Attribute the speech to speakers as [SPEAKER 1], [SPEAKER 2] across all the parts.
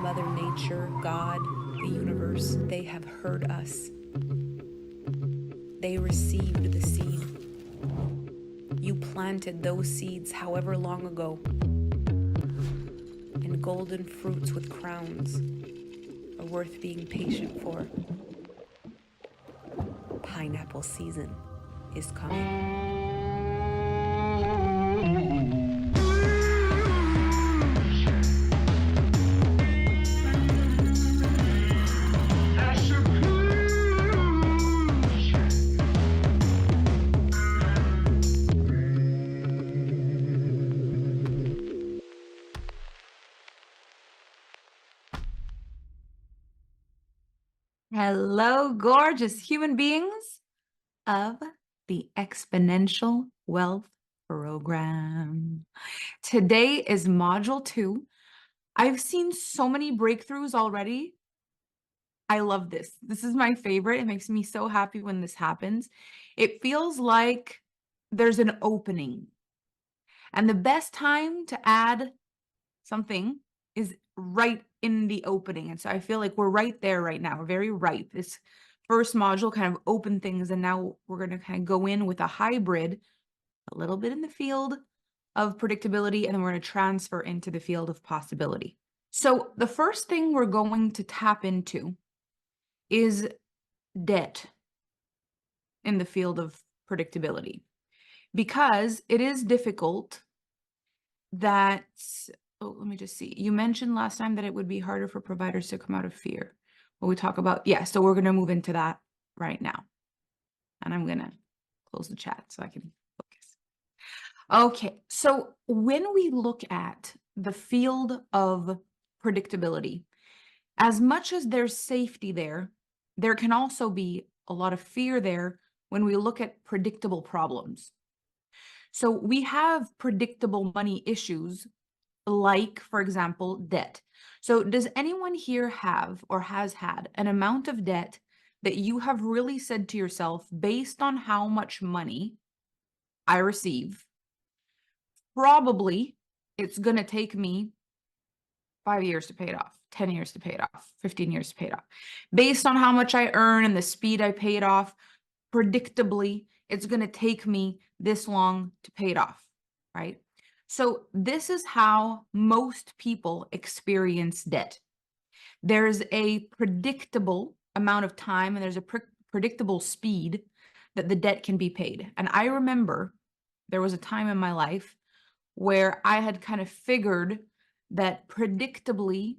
[SPEAKER 1] Mother Nature, God, the universe, they have heard us. They received the seed. You planted those seeds however long ago, and golden fruits with crowns are worth being patient for. Pineapple season is coming.
[SPEAKER 2] Hello, gorgeous human beings of the Exponential Wealth Program. Today is Module 2. I've seen so many breakthroughs already. I love this. This is my favorite. It makes me so happy when this happens. It feels like there's an opening. And the best time to add something is right in the opening. And so I feel like we're right there right now. We're very ripe. This first module kind of opened things, and now we're going to kind of go in with a hybrid, a little bit in the field of predictability, and then we're going to transfer into the field of possibility. So the first thing we're going to tap into is debt in the field of predictability, because it is difficult that let me just see. You mentioned last time that it would be harder for providers to come out of fear. Well, we talk about, yeah, so we're going to move into that right now. And I'm going to close the chat so I can focus. Okay, so when we look at the field of predictability, as much as there's safety there, there can also be a lot of fear there when we look at predictable problems. So we have predictable money issues, like, for example, debt. So does anyone here have or has had an amount of debt that you have really said to yourself, based on how much money I receive, probably it's going to take me 5 years to pay it off, 10 years to pay it off, 15 years to pay it off. Based on how much I earn and the speed I pay it off, predictably, it's going to take me this long to pay it off, right? So this is how most people experience debt. There's a predictable amount of time and there's a predictable speed that the debt can be paid. And I remember there was a time in my life where I had kind of figured that predictably,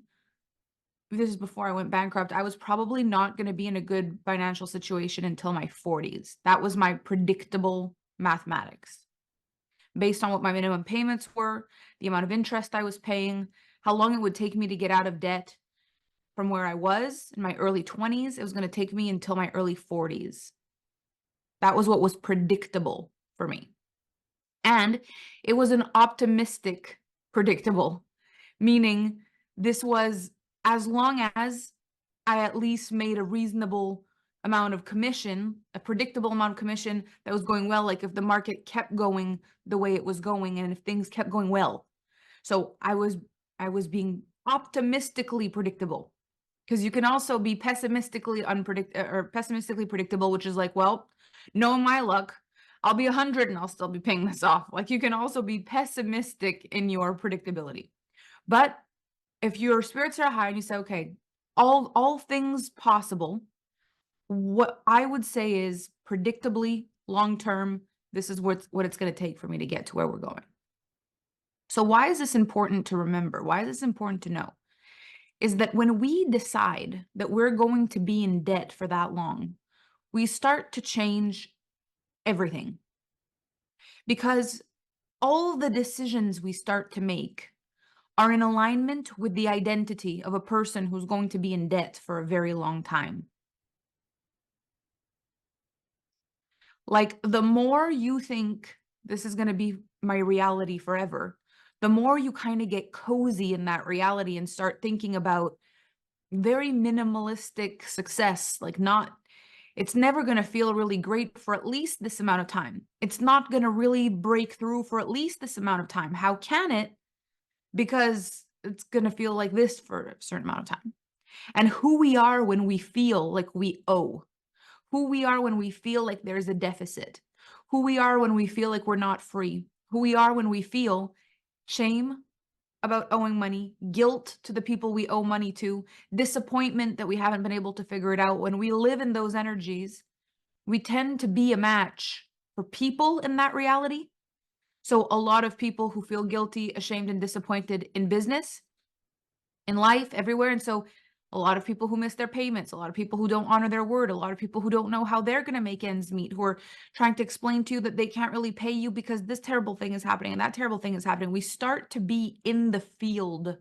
[SPEAKER 2] this is before I went bankrupt, I was probably not going to be in a good financial situation until my 40s. That was my predictable mathematics. Based on what my minimum payments were, the amount of interest I was paying, how long it would take me to get out of debt from where I was in my early 20s, it was going to take me until my early 40s. That was what was predictable for me. And it was an optimistic predictable, meaning this was as long as I at least made a reasonable amount of commission, a predictable amount of commission that was going well, like if the market kept going the way it was going and if things kept going well. So I was being optimistically predictable, because you can also be pessimistically predictable, which is like, well, knowing my luck, I'll be 100 and I'll still be paying this off. Like, you can also be pessimistic in your predictability. But if your spirits are high and you say, okay, all things possible, what I would say is predictably long-term, this is what it's going to take for me to get to where we're going. So why is this important to remember? Why is this important to know? Is that when we decide that we're going to be in debt for that long, we start to change everything. Because all the decisions we start to make are in alignment with the identity of a person who's going to be in debt for a very long time. Like, the more you think this is going to be my reality forever, the more you kind of get cozy in that reality and start thinking about very minimalistic success. Like, it's never going to feel really great for at least this amount of time. It's not going to really break through for at least this amount of time. How can it? Because it's going to feel like this for a certain amount of time. And who we are when we feel like we owe, who we are when we feel like there's a deficit, who we are when we feel like we're not free, who we are when we feel shame about owing money, guilt to the people we owe money to, disappointment that we haven't been able to figure it out. When we live in those energies, we tend to be a match for people in that reality. So a lot of people who feel guilty, ashamed, and disappointed in business, in life, everywhere. And so a lot of people who miss their payments, a lot of people who don't honor their word, a lot of people who don't know how they're going to make ends meet, who are trying to explain to you that they can't really pay you because this terrible thing is happening and that terrible thing is happening. We start to be in the field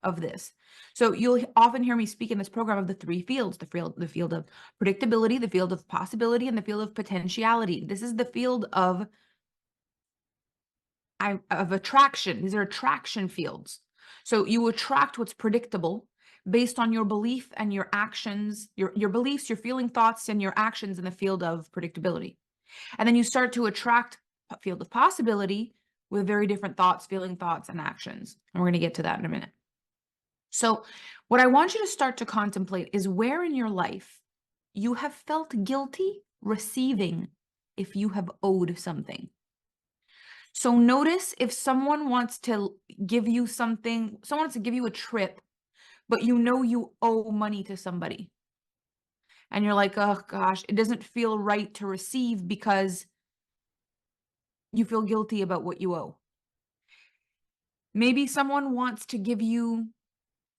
[SPEAKER 2] of this. So you'll often hear me speak in this program of the three fields, the field of predictability, the field of possibility, and the field of potentiality. This is the field of attraction. These are attraction fields. So you attract what's predictable based on your belief and your actions, your beliefs, your feeling, thoughts, and your actions in the field of predictability. And then you start to attract a field of possibility with very different thoughts, feeling, thoughts, and actions. And we're going to get to that in a minute. So what I want you to start to contemplate is where in your life you have felt guilty receiving if you have owed something. So notice if someone wants to give you something, someone wants to give you a trip, but you know you owe money to somebody. And you're like, oh gosh, it doesn't feel right to receive because you feel guilty about what you owe. Maybe someone wants to give you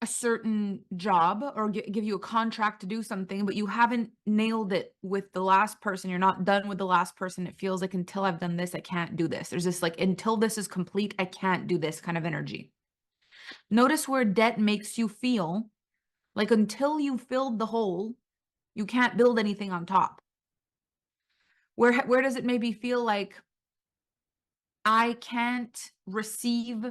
[SPEAKER 2] a certain job or give you a contract to do something, but you haven't nailed it with the last person. You're not done with the last person. It feels like until I've done this, I can't do this. There's this like, until this is complete, I can't do this kind of energy. Notice where debt makes you feel like until you filled the hole, you can't build anything on top. Where does it maybe feel like I can't receive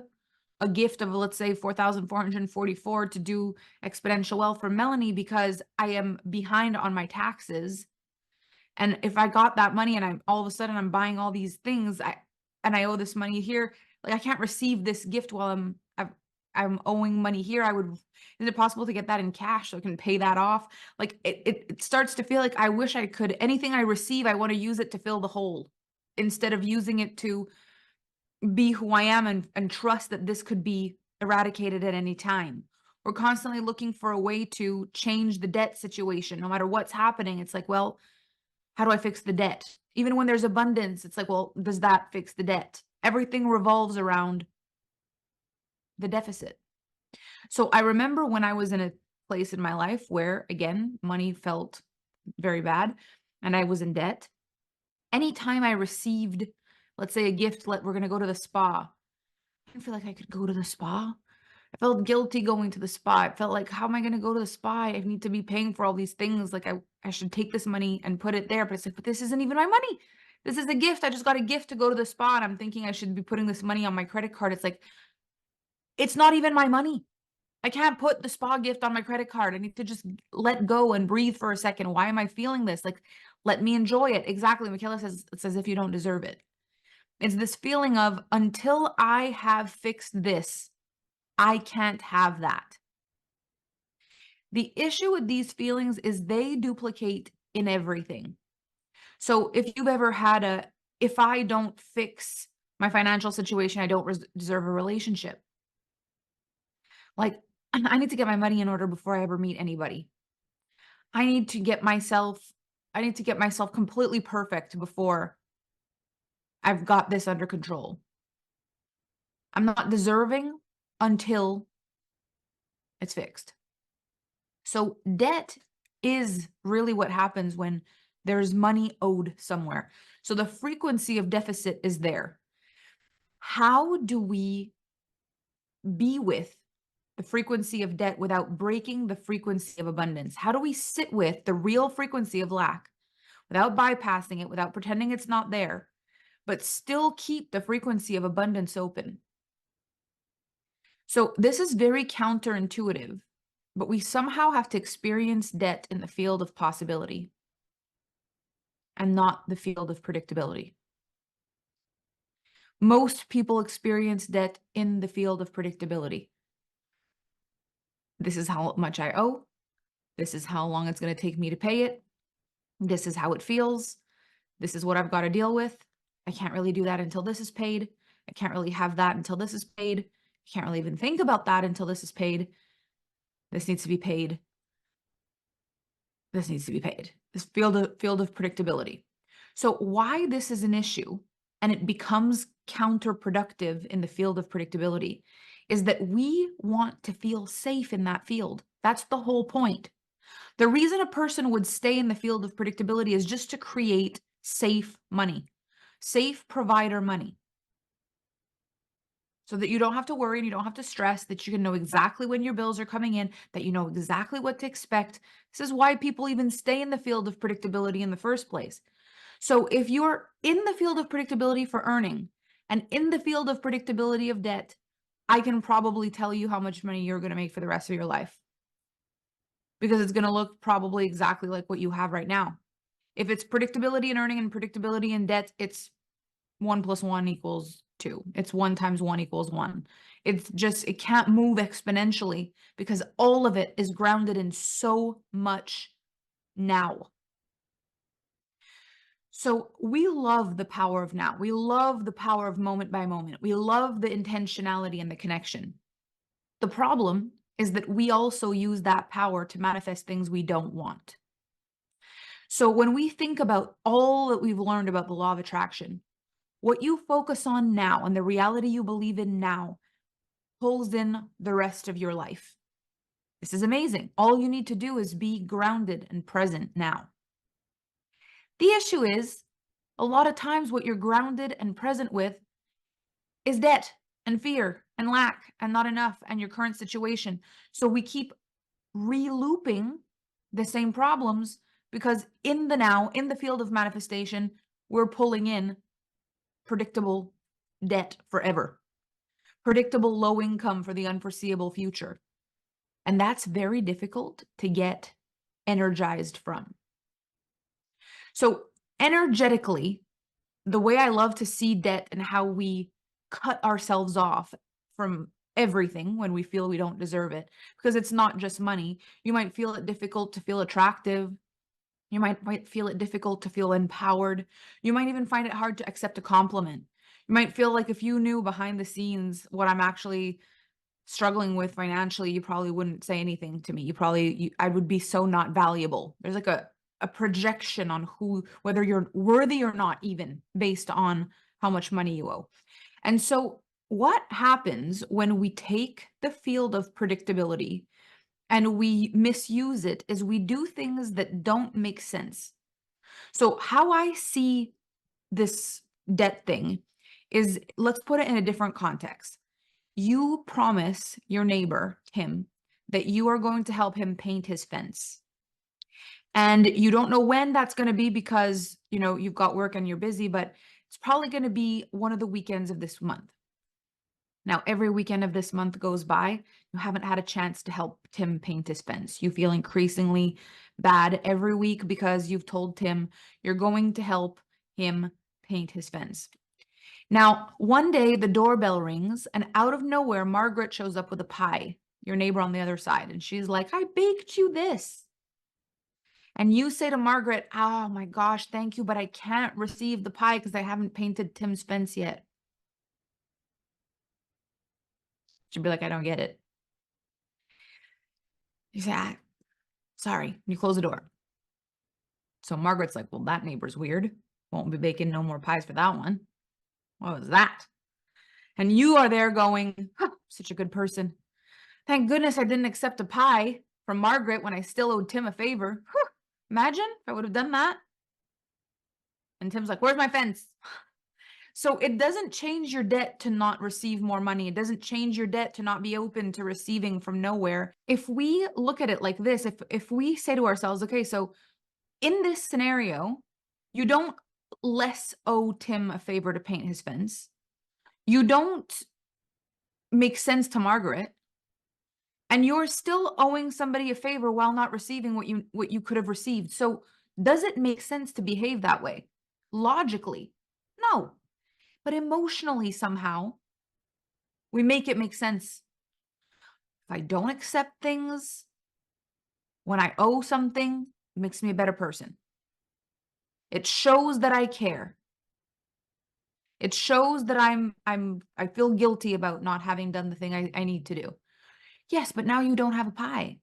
[SPEAKER 2] a gift of, let's say, 4,444 to do exponential wealth for Melanie because I am behind on my taxes. And if I got that money and I'm all of a sudden I'm buying all these things, and I owe this money here, like I can't receive this gift while I'm owing money here. Is it possible to get that in cash so I can pay that off? Like it starts to feel like I wish I could, anything I receive, I want to use it to fill the hole instead of using it to be who I am and trust that this could be eradicated at any time. We're constantly looking for a way to change the debt situation. No matter what's happening, it's like, well, how do I fix the debt? Even when there's abundance, it's like, well, does that fix the debt? Everything revolves around the deficit. So I remember when I was in a place in my life where, again, money felt very bad and I was in debt. Anytime I received, let's say, a gift, we're going to go to the spa. I didn't feel like I could go to the spa. I felt guilty going to the spa. I felt like, how am I going to go to the spa? I need to be paying for all these things. Like I should take this money and put it there. But it's like, but this isn't even my money. This is a gift. I just got a gift to go to the spa. And I'm thinking I should be putting this money on my credit card. It's like, it's not even my money. I can't put the spa gift on my credit card. I need to just let go and breathe for a second. Why am I feeling this? Like, let me enjoy it. Exactly. Michaela says, it's as if you don't deserve it. It's this feeling of until I have fixed this, I can't have that. The issue with these feelings is they duplicate in everything. So if you've ever had if I don't fix my financial situation, I don't deserve a relationship. Like, I need to get my money in order before I ever meet anybody. I need to get myself completely perfect before I've got this under control. I'm not deserving until it's fixed. So debt is really what happens when there's money owed somewhere. So the frequency of deficit is there. How do we be with the frequency of debt without breaking the frequency of abundance? How do we sit with the real frequency of lack without bypassing it, without pretending it's not there, but still keep the frequency of abundance open? So this is very counterintuitive, but we somehow have to experience debt in the field of possibility and not the field of predictability. Most people experience debt in the field of predictability. This is how much I owe. This is how long it's going to take me to pay it. This is how it feels. This is what I've got to deal with. I can't really do that until this is paid. I can't really have that until this is paid. I can't really even think about that until this is paid. This needs to be paid. This needs to be paid. This field of predictability. So why this is an issue and it becomes counterproductive in the field of predictability is that we want to feel safe in that field. That's the whole point. The reason a person would stay in the field of predictability is just to create safe money, safe provider money. So that you don't have to worry and you don't have to stress, that you can know exactly when your bills are coming in, that you know exactly what to expect. This is why people even stay in the field of predictability in the first place. So if you're in the field of predictability for earning and in the field of predictability of debt, I can probably tell you how much money you're going to make for the rest of your life, because it's going to look probably exactly like what you have right now. If it's predictability in earning and predictability in debt, it's 1 + 1 = 2. It's 1 × 1 = 1. It's just, it can't move exponentially because all of it is grounded in so much now. So we love the power of now. We love the power of moment by moment. We love the intentionality and the connection. The problem is that we also use that power to manifest things we don't want. So when we think about all that we've learned about the law of attraction, what you focus on now and the reality you believe in now pulls in the rest of your life. This is amazing. All you need to do is be grounded and present now. The issue is, a lot of times what you're grounded and present with is debt and fear and lack and not enough and your current situation. So we keep re-looping the same problems because in the now, in the field of manifestation, we're pulling in predictable debt forever, predictable low income for the unforeseeable future. And that's very difficult to get energized from. So energetically, the way I love to see debt and how we cut ourselves off from everything when we feel we don't deserve it, because it's not just money. You might feel it difficult to feel attractive. You might feel it difficult to feel empowered. You might even find it hard to accept a compliment. You might feel like if you knew behind the scenes what I'm actually struggling with financially, you probably wouldn't say anything to me. I would be so not valuable. There's like a projection on whether you're worthy or not, even based on how much money you owe. And so what happens when we take the field of predictability and we misuse it is we do things that don't make sense. So how I see this debt thing is, let's put it in a different context. You promise your neighbor, Tim, that you are going to help him paint his fence. And you don't know when that's going to be because, you've got work and you're busy, but it's probably going to be one of the weekends of this month. Now, every weekend of this month goes by, you haven't had a chance to help Tim paint his fence. You feel increasingly bad every week because you've told Tim you're going to help him paint his fence. Now, one day the doorbell rings and out of nowhere, Margaret shows up with a pie, your neighbor on the other side. And she's like, I baked you this. And you say to Margaret, oh my gosh, thank you, but I can't receive the pie because I haven't painted Tim's fence yet. She'd be like, I don't get it. You say, sorry. And you close the door. So Margaret's like, well, that neighbor's weird. Won't be baking no more pies for that one. What was that? And you are there going, such a good person. Thank goodness I didn't accept a pie from Margaret when I still owed Tim a favor. Imagine if I would have done that. And Tim's like, where's my fence? So it doesn't change your debt to not receive more money. It doesn't change your debt to not be open to receiving from nowhere. If we look at it like this, if we say to ourselves, okay, so in this scenario, you don't less owe Tim a favor to paint his fence. You don't make sense to Margaret. And you're still owing somebody a favor while not receiving what you could have received. So does it make sense to behave that way? Logically, no. But emotionally, somehow, we make it make sense. If I don't accept things when I owe something, it makes me a better person. It shows that I care. It shows that I feel guilty about not having done the thing I need to do. Yes, but now you don't have a pie.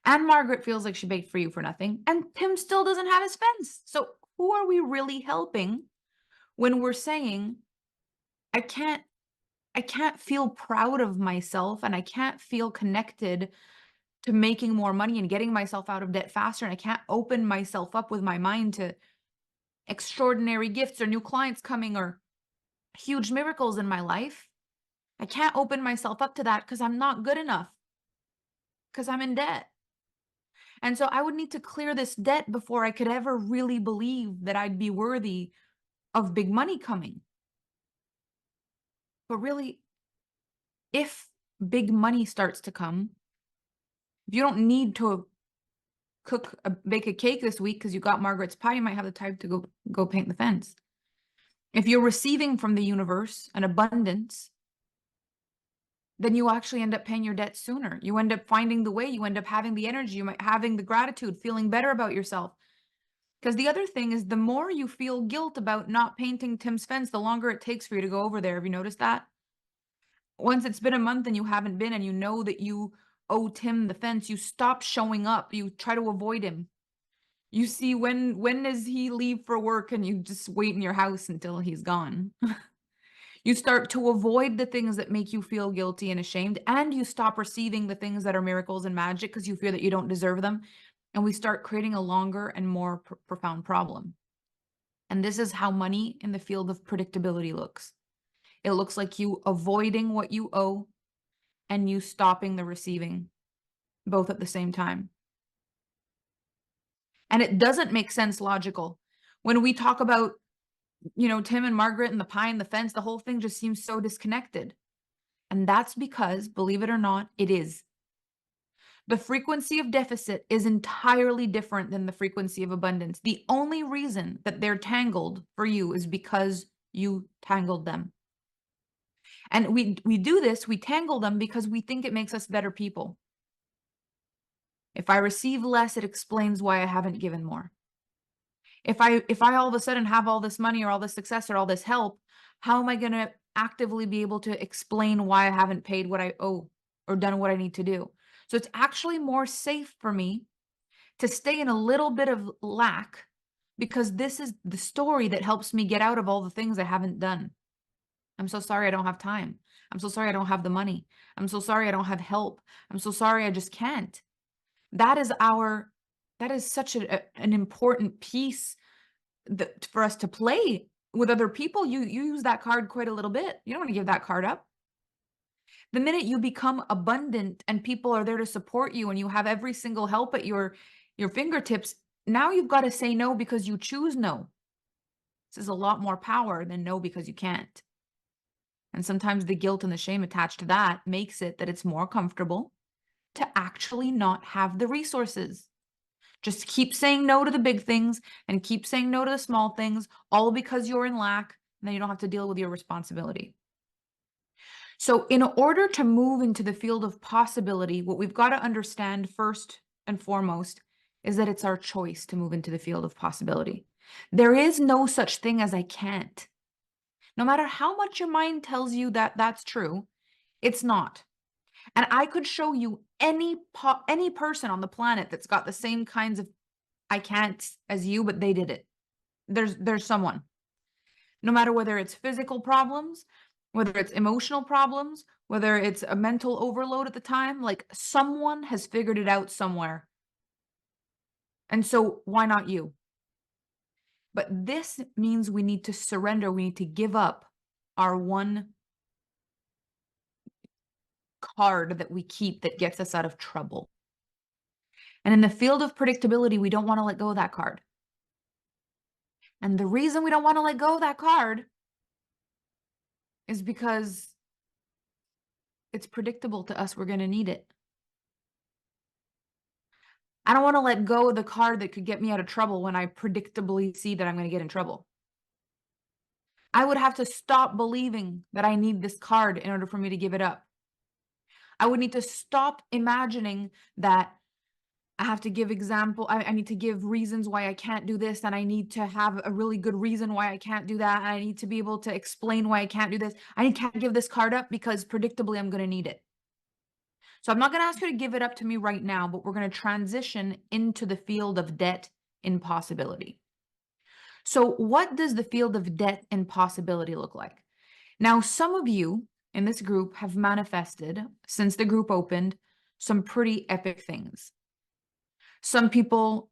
[SPEAKER 2] And Margaret feels like she baked for you for nothing. And Tim still doesn't have his fence. So who are we really helping when we're saying, I can't I can't feel proud of myself and I can't feel connected to making more money and getting myself out of debt faster, and I can't open myself up with my mind to extraordinary gifts or new clients coming or huge miracles in my life. I can't open myself up to that because I'm not good enough, because I'm in debt. And so I would need to clear this debt before I could ever really believe that I'd be worthy of big money coming. But really, if big money starts to come, if you don't need to bake a cake this week because you got Margaret's pie, you might have the time to go paint the fence. If you're receiving from the universe an abundance, then you actually end up paying your debt sooner. You end up finding the way, you end up having the energy, you might having the gratitude, feeling better about yourself. Because the other thing is the more you feel guilt about not painting Tim's fence, the longer it takes for you to go over there. Have you noticed that? Once it's been a month and you haven't been and you know that you owe Tim the fence, you stop showing up. You try to avoid him. You see when does he leave for work and you just wait in your house until he's gone. You start to avoid the things that make you feel guilty and ashamed, and you stop receiving the things that are miracles and magic because you fear that you don't deserve them. And we start creating a longer and more profound problem. And this is how money in the field of predictability looks. It looks like you avoiding what you owe and you stopping the receiving, both at the same time. And it doesn't make sense logical. When we talk about, Tim and Margaret and the pie and the fence, the whole thing just seems so disconnected. And that's because, believe it or not, it is. The frequency of deficit is entirely different than the frequency of abundance. The only reason that they're tangled for you is because you tangled them. And we do this, we tangle them because we think it makes us better people. If I receive less, it explains why I haven't given more. If I all of a sudden have all this money or all this success or all this help, how am I going to actively be able to explain why I haven't paid what I owe or done what I need to do? So it's actually more safe for me to stay in a little bit of lack because this is the story that helps me get out of all the things I haven't done. I'm so sorry I don't have time. I'm so sorry I don't have the money. I'm so sorry I don't have help. I'm so sorry I just can't. That is such an important piece for us to play with other people. You use that card quite a little bit. You don't want to give that card up. The minute you become abundant and people are there to support you and you have every single help at your fingertips, now you've got to say no because you choose no. This is a lot more power than no because you can't. And sometimes the guilt and the shame attached to that makes it that it's more comfortable to actually not have the resources. Just keep saying no to the big things and keep saying no to the small things, all because you're in lack, and then you don't have to deal with your responsibility. So in order to move into the field of possibility, what we've got to understand first and foremost is that it's our choice to move into the field of possibility. There is no such thing as I can't. No matter how much your mind tells you that that's true, it's not. And I could show you any person on the planet that's got the same kinds of I can't as you, but they did it. There's someone. No matter whether it's physical problems, whether it's emotional problems, whether it's a mental overload at the time, like someone has figured it out somewhere. And so why not you? But this means we need to surrender. We need to give up our one card that we keep that gets us out of trouble. And in the field of predictability, we don't want to let go of that card. And the reason we don't want to let go of that card is because it's predictable to us. We're going to need it. I don't want to let go of the card that could get me out of trouble when I predictably see that I'm going to get in trouble. I would have to stop believing that I need this card in order for me to give it up. I would need to stop imagining that I have to give I need to give reasons why I can't do this, and I need to have a really good reason why I can't do that. And I need to be able to explain why I can't do this. I can't give this card up because predictably I'm going to need it. So I'm not going to ask you to give it up to me right now, but we're going to transition into the field of debt impossibility. So what does the field of debt impossibility look like? Now, some of you in this group have manifested, since the group opened, some pretty epic things. Some people